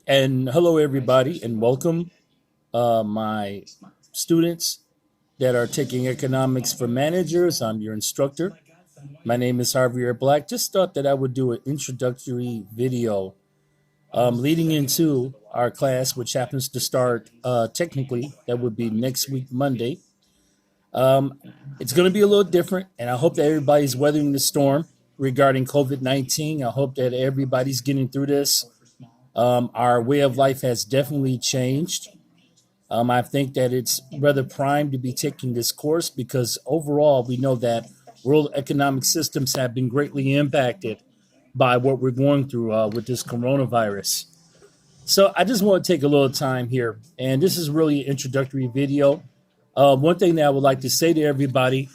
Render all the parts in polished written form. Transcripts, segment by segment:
And hello, everybody, and welcome, my students that are taking economics for managers. I'm your instructor. My name is Javier Black. Just thought that I would do an introductory video leading into our class, which happens to start technically, that would be next week, Monday. Um, it's going to be a little different, and I hope that everybody's weathering the storm regarding COVID 19. I hope that everybody's getting through this. Our way of life has definitely changed. I think that it's rather prime to be taking this course because overall we know that world economic systems have been greatly impacted by what we're going through with this coronavirus. So I just want to take a little time here, and this is really an introductory video. One thing that I would like to say to everybody,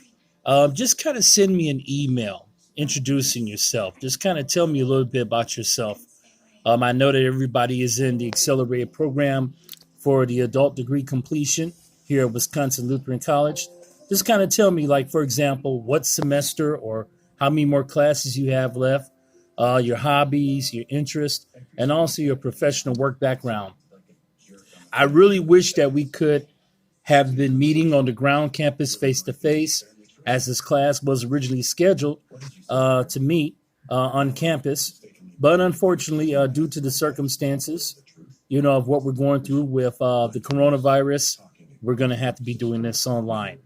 just kind of send me an email introducing yourself. Just kind of tell me a little bit about yourself. I know that everybody is in the accelerated program for the adult degree completion here at Wisconsin Lutheran College. Just kind of tell me, like, for example, what semester or how many more classes you have left, your hobbies, your interests, and also your professional work background. I really wish that we could have been meeting on the ground campus face to face, as this class was originally scheduled to meet on campus. But unfortunately, due to the circumstances, of what we're going through with the coronavirus, we're going to have to be doing this online.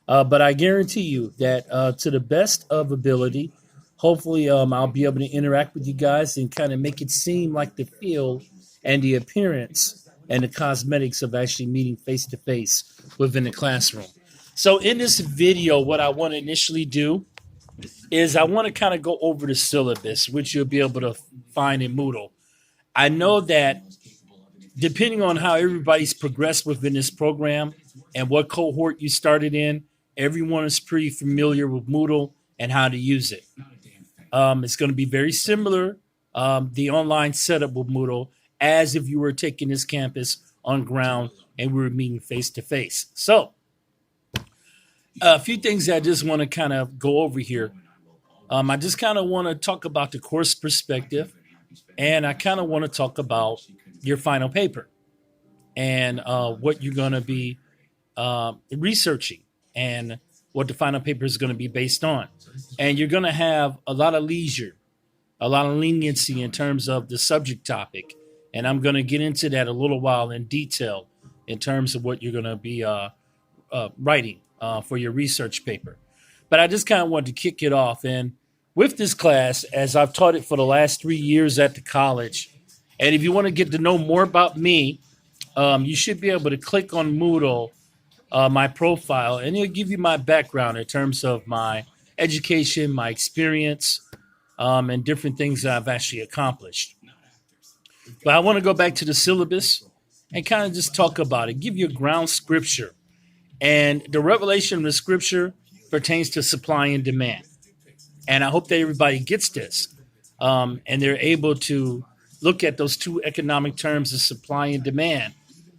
But I guarantee you that to the best of ability, hopefully I'll be able to interact with you guys and kind of make it seem like the feel and the appearance and the cosmetics of actually meeting face to face within the classroom. So in this video, what I want to initially do is I want to kind of go over the syllabus, which you'll be able to find in Moodle. I know that depending on how everybody's progressed within this program and what cohort you started in, everyone is pretty familiar with Moodle and how to use it. It's going to be very similar, the online setup with Moodle, as if you were taking this campus on ground and we were meeting face to face. So a few things I just want to kind of go over here. I just kind of want to talk about the course perspective, and I kind of want to talk about your final paper and what you're going to be researching and what the final paper is going to be based on. And you're going to have a lot of leisure, a lot of leniency in terms of the subject topic. And I'm going to get into that a little while in detail in terms of what you're going to be writing for your research paper. But I just kind of wanted to kick it off. And with this class, as I've taught it for the last 3 years at the college, and if you want to get to know more about me, you should be able to click on Moodle, my profile, and it'll give you my background in terms of my education, my experience, and different things that I've actually accomplished. But I want to go back to the syllabus and kind of just talk about it, give you a ground scripture. And the revelation of the scripture pertains to supply and demand. And I hope that everybody gets this. And they're able to look at those two economic terms of supply and demand,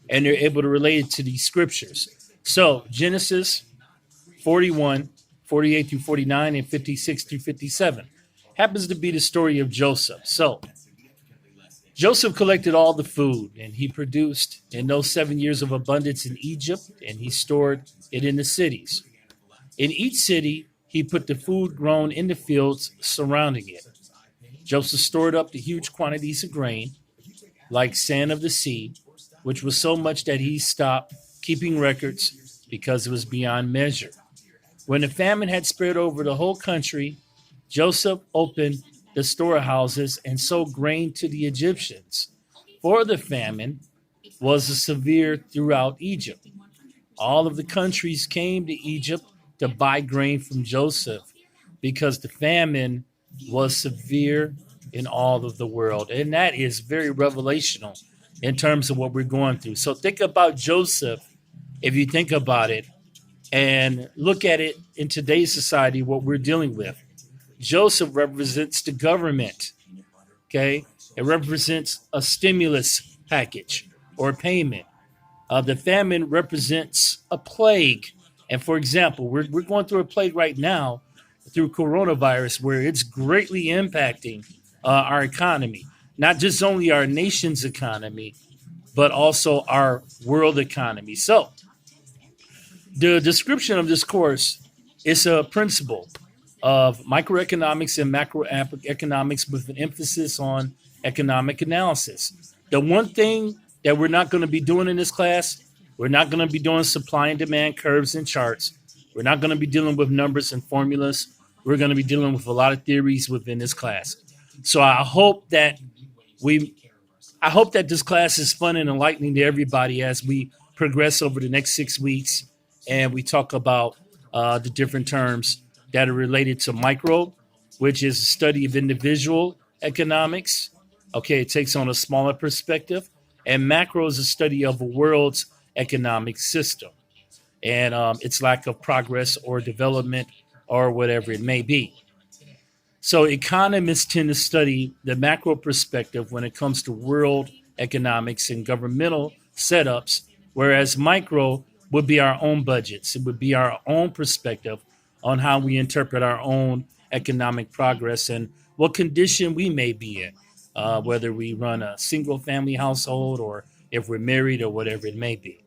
and they're able to relate it to these scriptures. So Genesis 41, 48 through 49, and 56 through 57 happens to be the story of Joseph. So Joseph collected all the food, and he produced in those 7 years of abundance in Egypt, and he stored it in the cities. In each city, he put the food grown in the fields surrounding it. Joseph stored up the huge quantities of grain, like sand of the sea, which was so much that he stopped keeping records because it was beyond measure. When the famine had spread over the whole country, Joseph opened the storehouses and sold grain to the Egyptians, for the famine was severe throughout Egypt. All of the countries came to Egypt to buy grain from Joseph because the famine was severe in all of the world. And that is very revelational in terms of what we're going through. So think about Joseph, if you think about it, and look at it in today's society, what we're dealing with. Joseph represents the government, okay? It represents a stimulus package or payment. The famine represents a plague. And for example, we're going through a plague right now through coronavirus where it's greatly impacting our economy, not just only our nation's economy, but also our world economy. So, the description of this course is a principle of microeconomics and macroeconomics with an emphasis on economic analysis. The one thing that we're not going to be doing in this class, we're not going to be doing supply and demand curves and charts. We're not going to be dealing with numbers and formulas. We're going to be dealing with a lot of theories within this class. So we I hope that this class is fun and enlightening to everybody as we progress over the next 6 weeks and we talk about the different terms that are related to micro, which is a study of individual economics. Okay, it takes on a smaller perspective. And macro is a study of a world's economic system and its lack of progress or development or whatever it may be. So economists tend to study the macro perspective when it comes to world economics and governmental setups, whereas micro would be our own budgets. It would be our own perspective on how we interpret our own economic progress and what condition we may be in, whether we run a single family household or if we're married or whatever it may be.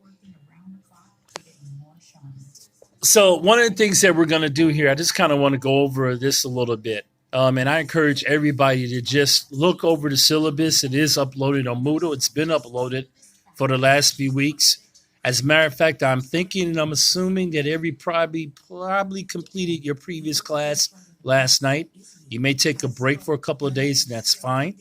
So one of the things that we're going to do here, I just kind of want to go over this a little bit. And I encourage everybody to just look over the syllabus. It is uploaded on Moodle. It's been uploaded for the last few weeks. As a matter of fact, I'm thinking and I'm assuming that probably completed your previous class last night. You may take a break for a couple of days, and that's fine.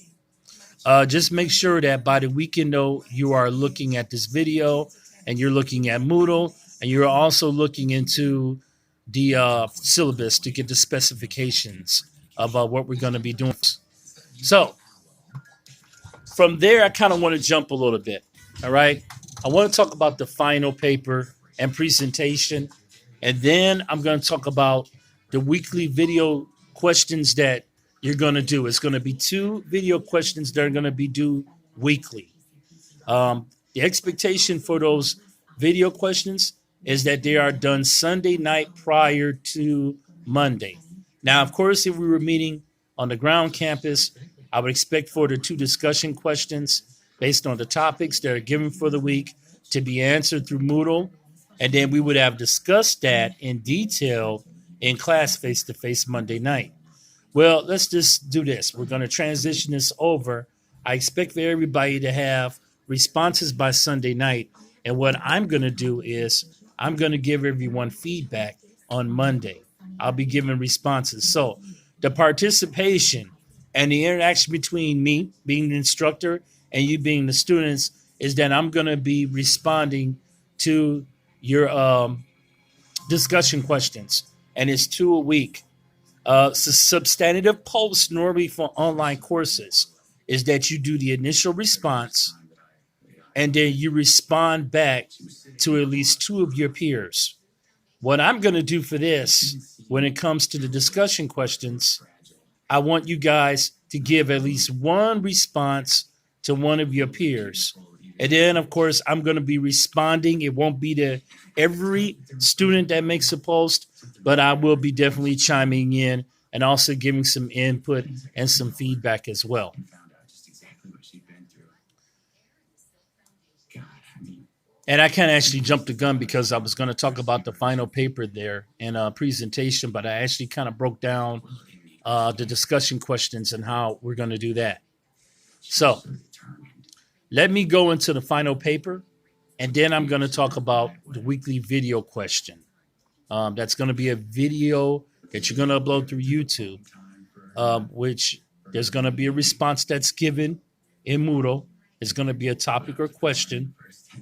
Just make sure that by the weekend, though, you are looking at this video and you're looking at Moodle and you're also looking into the syllabus to get the specifications of what we're going to be doing. So from there, I kind of want to jump a little bit. All right. I want to talk about the final paper and presentation. And then I'm going to talk about the weekly video questions that you're going to do. It's going to be 2 video questions that are going to be due weekly. The expectation for those video questions is that they are done Sunday night prior to Monday. Now, of course, if we were meeting on the ground campus, I would expect for the 2 discussion questions based on the topics that are given for the week to be answered through Moodle. And then we would have discussed that in detail in class face-to-face Monday night. Well, let's just do this. We're going to transition this over. I expect for everybody to have responses by Sunday night. And what I'm going to do is I'm going to give everyone feedback on Monday. I'll be giving responses. So the participation and the interaction between me being the instructor and you being the students is that I'm going to be responding to your discussion questions. And it's 2 a week. Substantive posts normally for online courses is that you do the initial response and then you respond back to at least 2 of your peers. What I'm going to do for this, when it comes to the discussion questions, I want you guys to give at least 1 response to 1 of your peers. And then, of course, I'm going to be responding. It won't be to every student that makes a post, but I will be definitely chiming in and also giving some input and some feedback as well. And I kind of actually jumped the gun because I was going to talk about the final paper there in a presentation, but I actually kind of broke down the discussion questions and how we're going to do that. So let me go into the final paper, and then I'm going to talk about the weekly video question. That's going to be a video that you're going to upload through YouTube, which there's going to be a response that's given in Moodle. It's going to be a topic or question,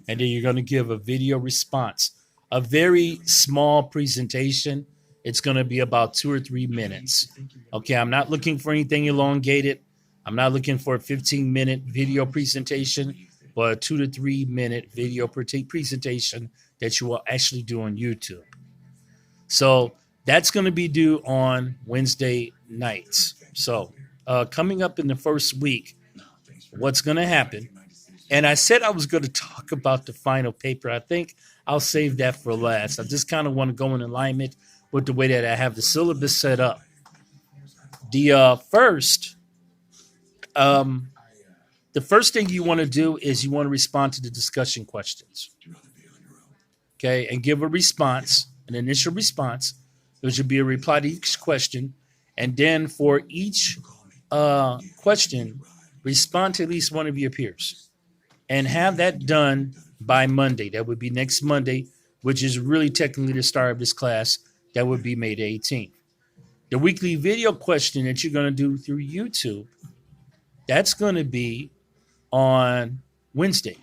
and then you're going to give a video response. A very small presentation. It's going to be about 2 or 3 minutes. Okay, I'm not looking for anything elongated. I'm not looking for a 15-minute video presentation, but a 2 to 3 minute video presentation that you will actually do on YouTube. So that's going to be due on Wednesday nights. So coming up in the first week, what's going to happen? And I said I was going to talk about the final paper. I think I'll save that for last. I just kind of want to go in alignment with the way that I have the syllabus set up. The first Um, the first thing you want to do is you want to respond to the discussion questions. Okay, and give a response, an initial response. There should be a reply to each question, and then for each question, respond to at least one of your peers, and have that done by Monday. That would be next Monday, which is really technically the start of this class. That would be May the 18th. The weekly video question that you're going to do through YouTube, that's going to be on Wednesday,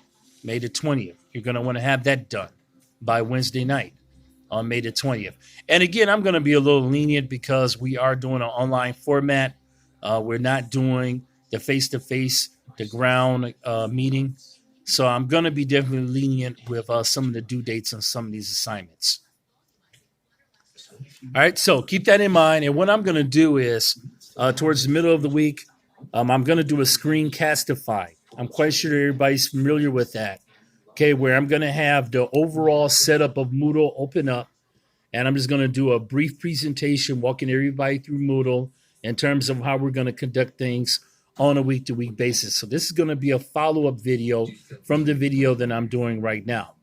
May the 20th. You're going to want to have that done by Wednesday night on May the 20th. And again, I'm going to be a little lenient because we are doing an online format. We're not doing the face-to-face, the ground meeting. So I'm going to be definitely lenient with some of the due dates on some of these assignments. All right, so keep that in mind. And what I'm going to do is towards the middle of the week, I'm going to do a screencastify. I'm quite sure everybody's familiar with that. Okay, where I'm going to have the overall setup of Moodle open up, and I'm just going to do a brief presentation walking everybody through Moodle in terms of how we're going to conduct things on a week-to-week basis. So this is going to be a follow-up video from the video that I'm doing right now.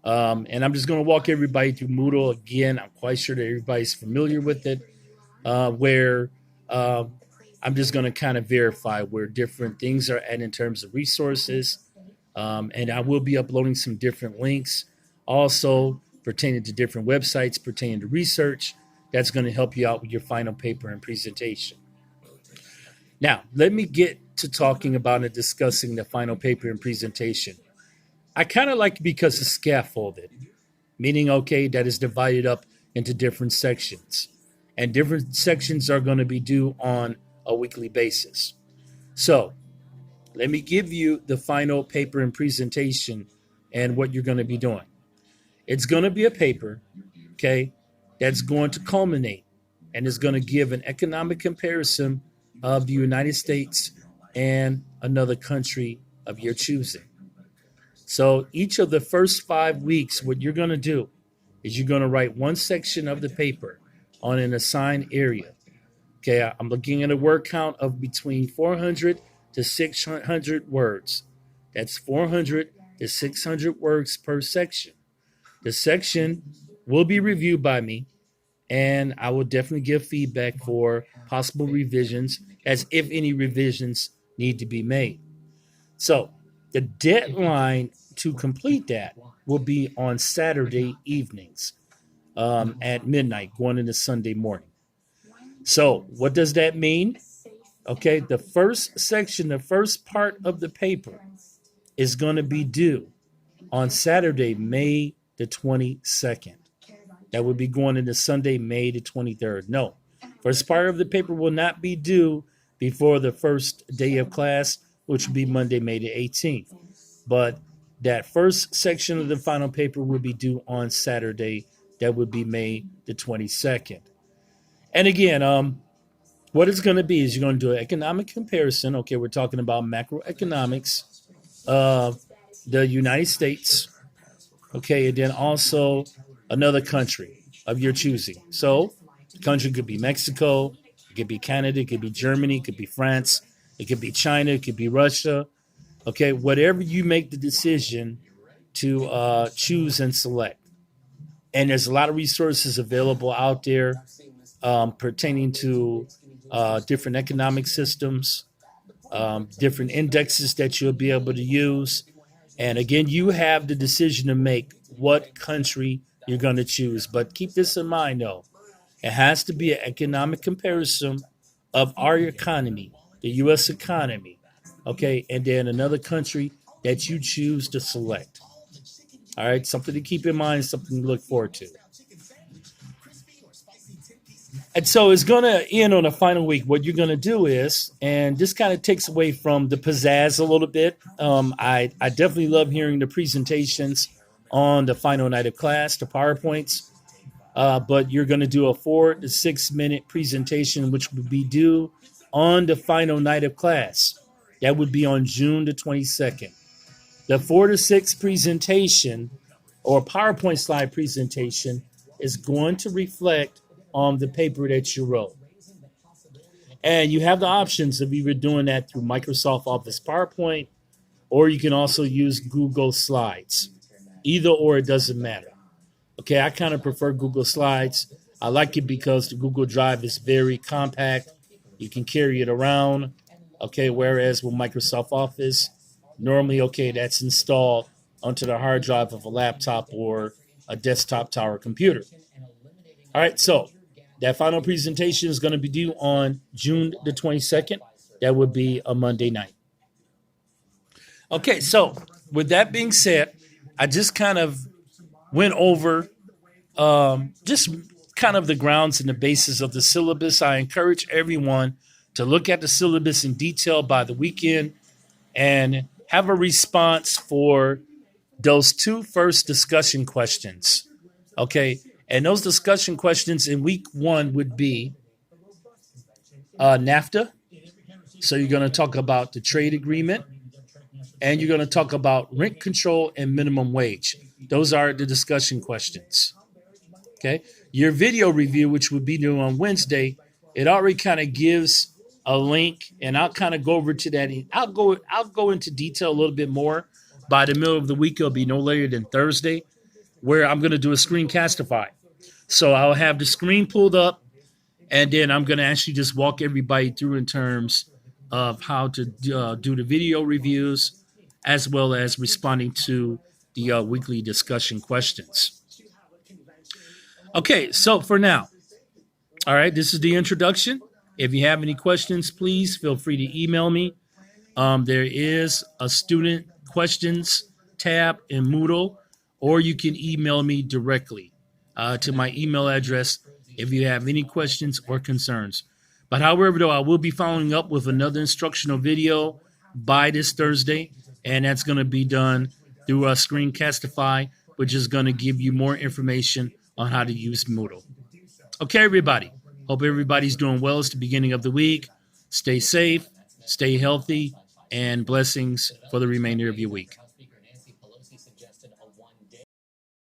And I'm just going to walk everybody through Moodle. Again, I'm quite sure that everybody's familiar with it, where I'm just going to kind of verify where different things are at in terms of resources. And I will be uploading some different links also pertaining to different websites, pertaining to research. That's going to help you out with your final paper and presentation. Now, let me get to talking about and discussing the final paper and presentation. I kind of like it because it's scaffolded, meaning, okay, that is divided up into different sections. And different sections are going to be due on a weekly basis. So let me give you the final paper and presentation and what you're going to be doing. It's going to be a paper, okay, that's going to culminate and is going to give an economic comparison of the United States and another country of your choosing. So each of the first 5 weeks, what you're going to do is you're going to write one section of the paper on an assigned area. Okay, I'm looking at a word count of between 400 to 600 words. That's 400 to 600 words per section. The section will be reviewed by me, and I will definitely give feedback for possible revisions, as if any revisions need to be made. So the deadline to complete that will be on Saturday evenings at midnight, going into Sunday morning. So what does that mean? Okay, the first section, the first part of the paper is going to be due on Saturday, May the 22nd. That would be going into Sunday, May the 23rd. No, first part of the paper will not be due before the first day of class, which would be Monday, May the 18th. But that first section of the final paper will be due on Saturday. That would be May the 22nd. And again, what it's going to be is you're going to do an economic comparison. Okay, we're talking about macroeconomics of the United States. Okay, and then also another country of your choosing. So the country could be Mexico, it could be Canada, it could be Germany, it could be France, it could be China, it could be Russia. Okay, whatever you make the decision to choose and select. And there's a lot of resources available out there pertaining to different economic systems, different indexes that you'll be able to use. And again, you have the decision to make what country you're going to choose. But keep this in mind, though. It has to be an economic comparison of our economy, the U.S. economy, okay, and then another country that you choose to select. All right, something to keep in mind, something to look forward to. And so it's going to end on the final week. What you're going to do is, and this kind of takes away from the pizzazz a little bit. I definitely love hearing the presentations on the final night of class, the PowerPoints. But you're going to do a 4 to 6 minute presentation, which would be due on the final night of class. That would be on June the 22nd. The 4 to 6 presentation or PowerPoint slide presentation is going to reflect on the paper that you wrote. And you have the options of either doing that through Microsoft Office PowerPoint, or you can also use Google Slides. Either or, it doesn't matter. Okay, I kind of prefer Google Slides. I like it because the Google Drive is very compact. You can carry it around. Okay, whereas with Microsoft Office, normally, okay, that's installed onto the hard drive of a laptop or a desktop tower computer. All right, so that final presentation is going to be due on June the 22nd. That would be a Monday night. Okay, so with that being said, I just kind of went over just kind of the grounds and the basis of the syllabus. I encourage everyone to look at the syllabus in detail by the weekend and have a response for those two first discussion questions. Okay, and those discussion questions in week 1 would be NAFTA. So you're going to talk about the trade agreement, and you're going to talk about rent control and minimum wage. Those are the discussion questions. Okay, your video review, which would be due on Wednesday, it already kind of gives a link, and I'll kind of go over to that. I'll go into detail a little bit more by the middle of the week. It'll be no later than Thursday, where I'm going to do a screencastify. So I'll have the screen pulled up, and then I'm going to actually just walk everybody through in terms of how to do the video reviews, as well as responding to the weekly discussion questions. Okay, so for now, all right, this is the introduction. If you have any questions, please feel free to email me. There is a student questions tab in Moodle, or you can email me directly to my email address if you have any questions or concerns. But however, though, I will be following up with another instructional video by this Thursday, and that's going to be done through a Screencastify, which is going to give you more information on how to use Moodle. Okay, everybody. Hope everybody's doing well. It's the beginning of the week. Stay safe, stay healthy, and blessings for the remainder of your week.